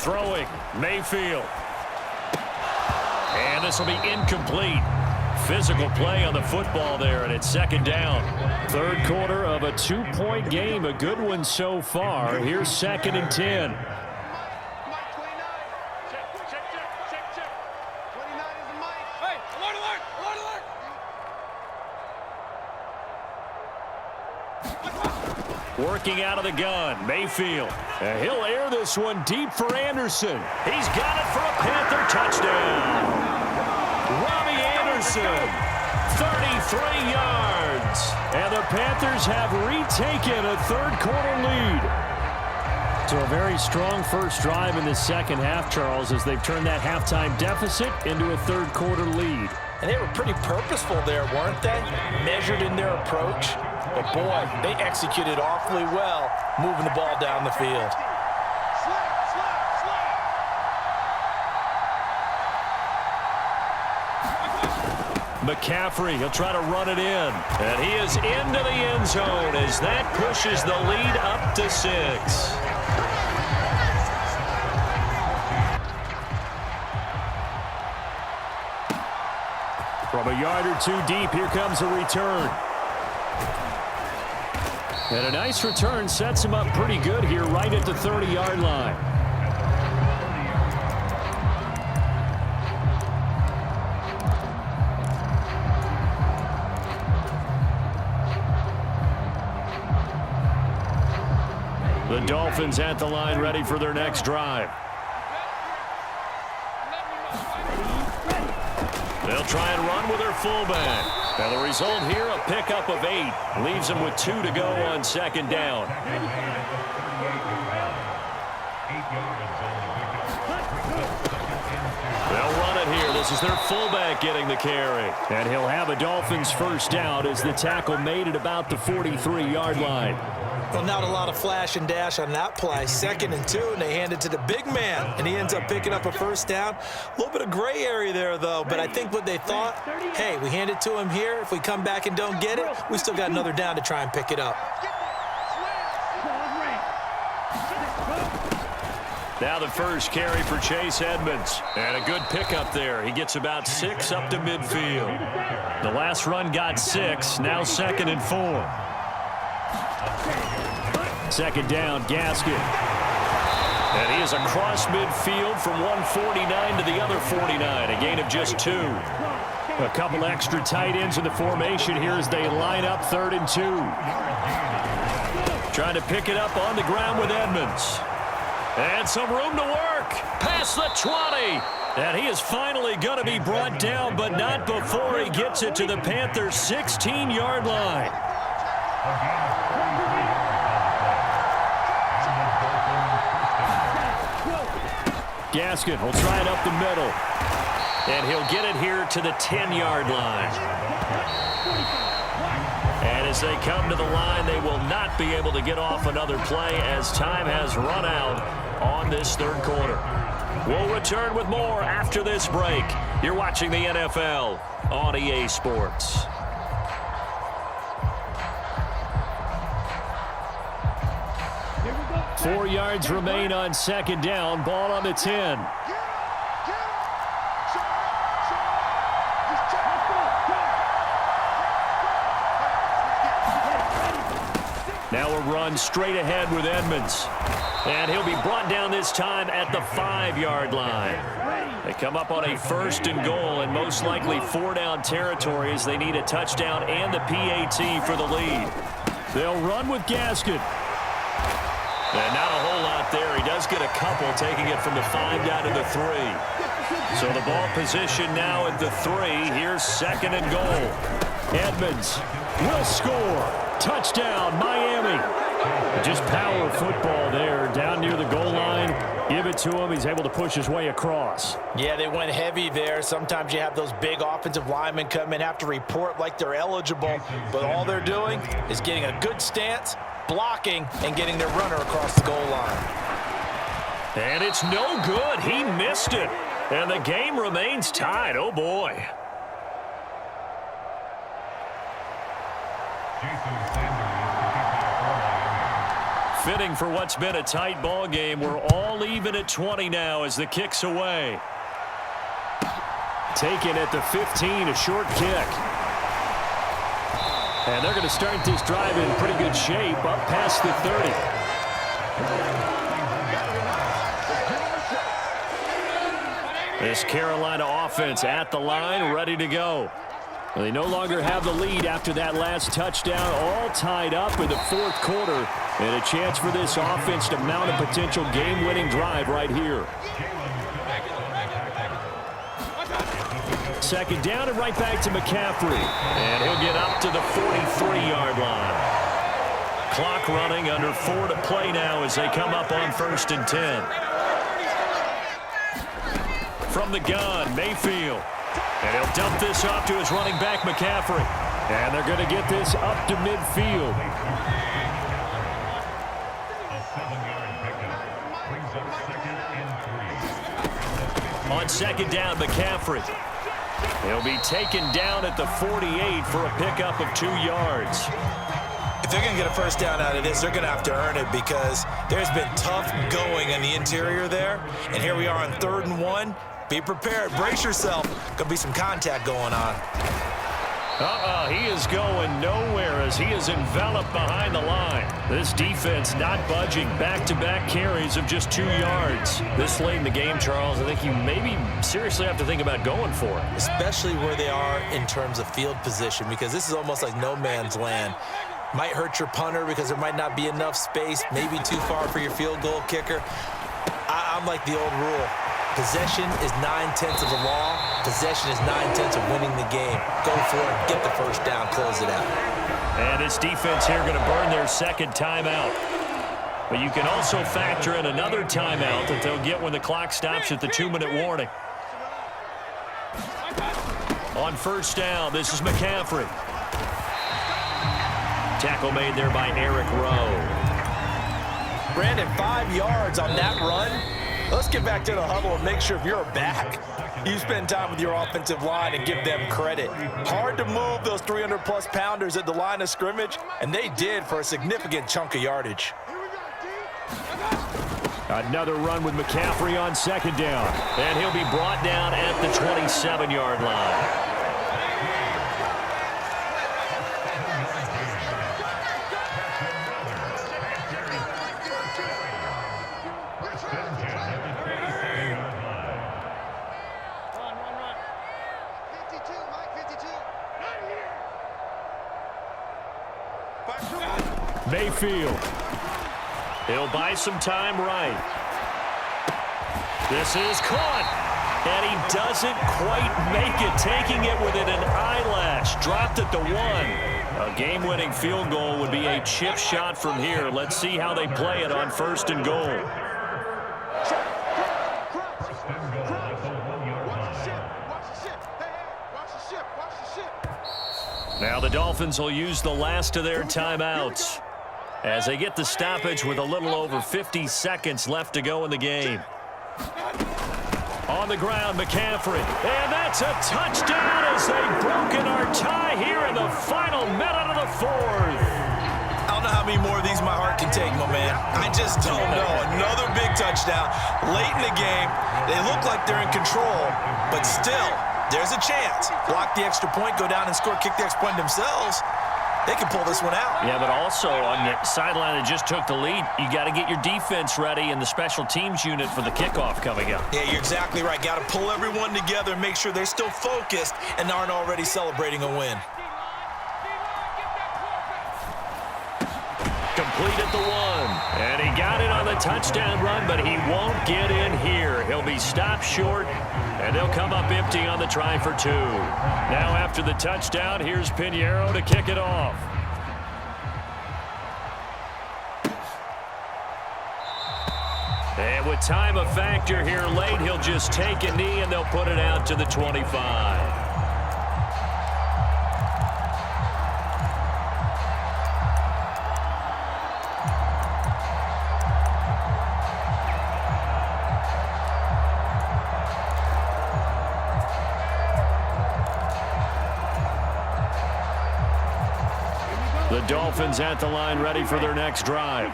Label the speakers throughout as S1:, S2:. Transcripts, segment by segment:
S1: Throwing, Mayfield. And this will be incomplete. Physical play on the football there, and it's second down. Third quarter of a 2-point game, a good one so far. Here's 2nd and 10. Working out of the gun, Mayfield. And he'll air this one deep for Anderson. He's got it for a Panther touchdown. Robbie Anderson, 33 yards. And the Panthers have retaken a third-quarter lead. So a very strong first drive in the second half, Charles, as they've turned that halftime deficit into a third-quarter lead.
S2: And they were pretty purposeful there, weren't they? Measured in their approach. But, boy, they executed awfully well moving the ball down the field.
S1: McCaffrey, he'll try to run it in. And he is into the end zone as that pushes the lead up to 6. From a yard or two deep, here comes a return. And a nice return sets him up pretty good here right at the 30-yard line. The Dolphins at the line ready for their next drive. They'll try and run with their fullback. And the result here, a pickup of 8. Leaves them with 2 to go on second down. They'll run it here. This is their fullback getting the carry. And he'll have a Dolphins first down as the tackle made it about the 43-yard line.
S2: Well, not a lot of flash and dash on that play. 2nd and 2, and they hand it to the big man, and he ends up picking up a first down. A little bit of gray area there, though, but I think what they thought, hey, we hand it to him here. If we come back and don't get it, we still got another down to try and pick it up.
S1: Now the first carry for Chase Edmonds. And a good pickup there. He gets about 6 up to midfield. The last run got 6. Now 2nd and 4. Second down, Gaskin. And he is across midfield from 149 to the other 49. A gain of just 2. A couple extra tight ends in the formation here as they line up 3rd and 2. Trying to pick it up on the ground with Edmonds. And some room to work. Past the 20. And he is finally going to be brought down, but not before he gets it to the Panthers' 16-yard line. Gaskin will try it up the middle. And he'll get it here to the 10-yard line. And as they come to the line, they will not be able to get off another play as time has run out on this third quarter. We'll return with more after this break. You're watching the NFL on EA Sports. Four yards remain on second down. Ball on the 10. Now a run straight ahead with Edmonds. And he'll be brought down this time at the 5-yard line. They come up on a 1st and goal and most likely 4-down territory as they need a touchdown and the PAT for the lead. They'll run with Gaskin. And not a whole lot there. He does get a couple, taking it from the 5 down to the 3. So the ball position now at the 3. Here's 2nd and goal. Edmonds will score. Touchdown, Miami. Just power football there down near the goal line. Give it to him. He's able to push his way across.
S2: Yeah, they went heavy there. Sometimes you have those big offensive linemen come in, have to report like they're eligible. But all they're doing is getting a good stance, blocking, and getting their runner across the goal line.
S1: And it's no good. He missed it. And the game remains tied. Oh, boy. Fitting for what's been a tight ball game. We're all even at 20 now as the kick's away. Taken at the 15, a short kick. And they're going to start this drive in pretty good shape, up past the 30. This Carolina offense at the line, ready to go. They no longer have the lead after that last touchdown, all tied up in the fourth quarter, and a chance for this offense to mount a potential game-winning drive right here. Second down and right back to McCaffrey, and he'll get up to the 43-yard line. Clock running, under 4 to play now as they come up on 1st and 10. From the gun, Mayfield. And he'll dump this off to his running back, McCaffrey. And they're going to get this up to midfield. On second down, McCaffrey. He'll be taken down at the 48 for a pickup of 2 yards.
S2: If they're going to get a first down out of this, they're going to have to earn it because there's been tough going in the interior there. And here we are on 3rd and 1. Be prepared. Brace yourself. Going to be some contact going on.
S1: He is going nowhere as he is enveloped behind the line. This defense not budging. Back-to-back carries of just 2 yards. This late in the game, Charles, I think you maybe seriously have to think about going for it.
S2: Especially where they are in terms of field position, because this is almost like no man's land. Might hurt your punter because there might not be enough space, maybe too far for your field goal kicker. I'm like the old rule. Possession is 9/10 of the law. Possession is 9/10 of winning the game. Go for it, get the first down, close it out.
S1: And this defense here going to burn their second timeout. But you can also factor in another timeout that they'll get when the clock stops at the 2-minute warning. On first down, this is McCaffrey. Tackle made there by Eric Rowe.
S2: Brandon, 5 yards on that run. Let's get back to the huddle and make sure if you're back, you spend time with your offensive line and give them credit. Hard to move those 300-plus pounders at the line of scrimmage, and they did for a significant chunk of yardage.
S1: Another run with McCaffrey on second down, and he'll be brought down at the 27-yard line. Mayfield. He'll buy some time right. This is caught. And he doesn't quite make it, taking it within an eyelash. Dropped at the 1. A game-winning field goal would be a chip shot from here. Let's see how they play it on 1st and goal. Now the Dolphins will use the last of their timeouts as they get the stoppage with a little over 50 seconds left to go in the game. On the ground, McCaffrey. And that's a touchdown as they've broken our tie here in the final minute of the 4th.
S2: I don't know how many more of these my heart can take, my man. I just don't know. Another big touchdown late in the game. They look like they're in control, but still, there's a chance. Block the extra point, go down and score, kick the extra point themselves. They can pull this one out.
S1: Yeah, but also on the sideline that just took the lead, you got to get your defense ready and the special teams unit for the kickoff coming up.
S2: Yeah, you're exactly right. Got to pull everyone together and make sure they're still focused and aren't already celebrating a win.
S1: Complete at the 1. And he got it on the touchdown run, but he won't get in here. He'll be stopped short, and they'll come up empty on the try for 2. Now after the touchdown, here's Pinheiro to kick it off. And with time a factor here late, he'll just take a knee, and they'll put it out to the 25. The Dolphins at the line ready for their next drive.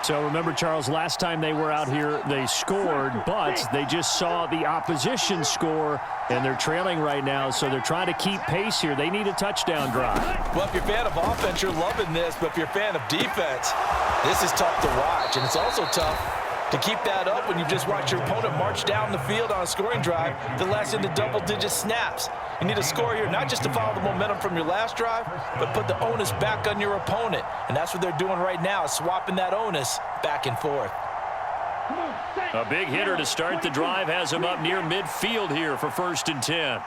S1: So remember, Charles, last time they were out here, they scored, but they just saw the opposition score, and they're trailing right now, so they're trying to keep pace here. They need a touchdown drive.
S2: Well, if you're a fan of offense, you're loving this, but if you're a fan of defense, this is tough to watch, and it's also tough to keep that up when you just watch your opponent march down the field on a scoring drive that lasts into double-digit snaps. You need a score here, not just to follow the momentum from your last drive, but put the onus back on your opponent. And that's what they're doing right now, swapping that onus back and forth.
S1: A big hitter to start the drive has him up near midfield here for 1st and 10.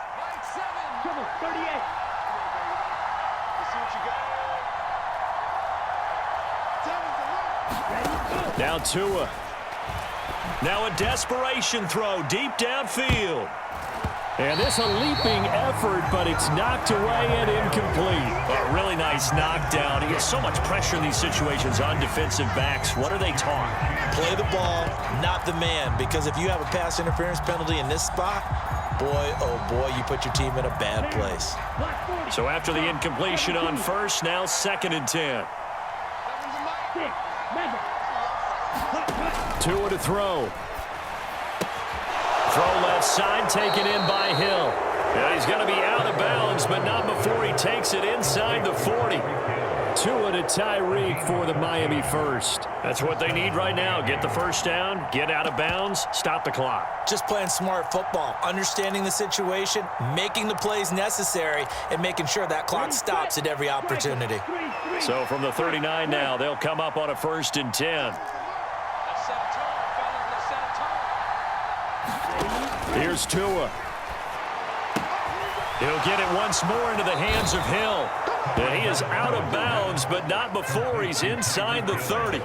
S1: Now Tua. Now a desperation throw deep downfield. And this a leaping effort, but it's knocked away and incomplete. A really nice knockdown. He gets so much pressure in these situations on defensive backs. What are they taught?
S2: Play the ball, not the man, because if you have a pass interference penalty in this spot, boy, oh boy, you put your team in a bad place.
S1: So after the incompletion on 1st, now 2nd and 10. Tua to throw. Throw left side, taken in by Hill. Yeah, he's going to be out of bounds, but not before he takes it inside the 40. Tua to Tyreek for the Miami first. That's what they need right now. Get the first down, get out of bounds, stop the clock.
S2: Just playing smart football, understanding the situation, making the plays necessary, and making sure that clock stops at every opportunity.
S1: So from the 39 now, they'll come up on a 1st and 10. Here's Tua. He'll get it once more into the hands of Hill. And he is out of bounds, but not before he's inside the 30.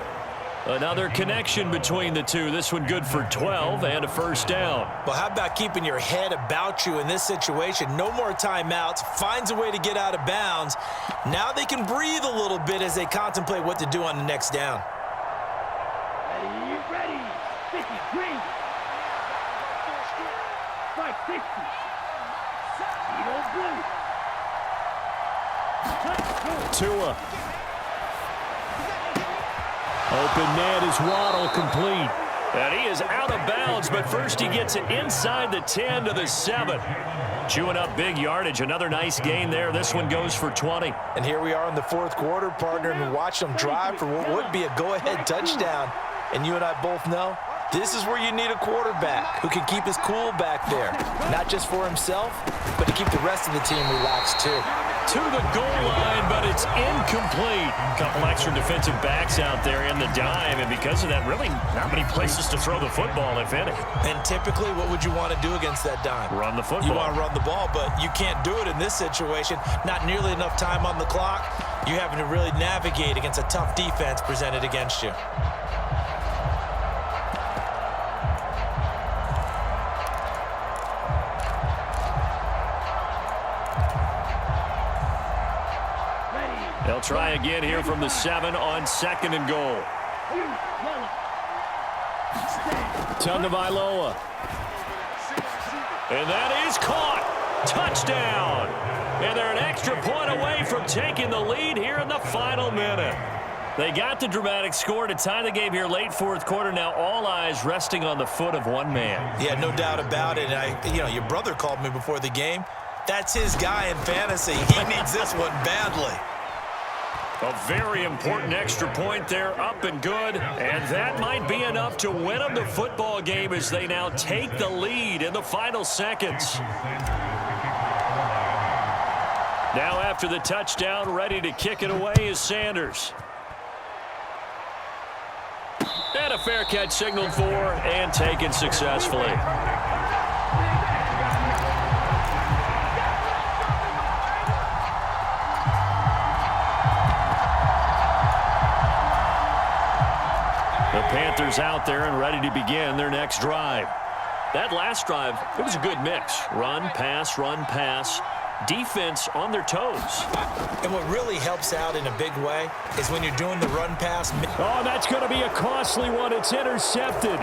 S1: Another connection between the two. This one good for 12 and a 1st down.
S2: Well, how about keeping your head about you in this situation? No more timeouts. Finds a way to get out of bounds. Now they can breathe a little bit as they contemplate what to do on the next down.
S3: Ready. 50, green. 60.
S1: Tua. Open man is Waddle, complete. And he is out of bounds, but first he gets it inside the 10 to the 7. Chewing up big yardage. Another nice gain there. This one goes for 20.
S2: And here we are in the 4th quarter, partner, and watch them drive for what would be a go-ahead touchdown. And you and I both know this is where you need a quarterback who can keep his cool back there. Not just for himself, but to keep the rest of the team relaxed too.
S1: To the goal line, but it's incomplete. A couple extra defensive backs out there in the dime, and because of that, really not many places to throw the football, if any.
S2: And typically, what would you want to do against that dime?
S1: Run the football.
S2: You want to run the ball, but you can't do it in this situation. Not nearly enough time on the clock. You're having to really navigate against a tough defense presented against you.
S1: They'll try again here from the 7 on 2nd and goal. Tagovailoa. And that is caught. Touchdown. And they're an extra point away from taking the lead here in the final minute. They got the dramatic score to tie the game here late 4th quarter. Now all eyes resting on the foot of one man.
S2: Yeah, no doubt about it. Your brother called me before the game. That's his guy in fantasy. He needs this one badly.
S1: A very important extra point there, up and good. And that might be enough to win them the football game as they now take the lead in the final seconds. Now after the touchdown, ready to kick it away is Sanders. And a fair catch signaled for and taken successfully. The Panthers out there and ready to begin their next drive. That last drive, it was a good mix. Run, pass. Defense on their toes.
S2: And what really helps out in a big way is when you're doing the run pass.
S1: Oh, that's going to be a costly one. It's intercepted.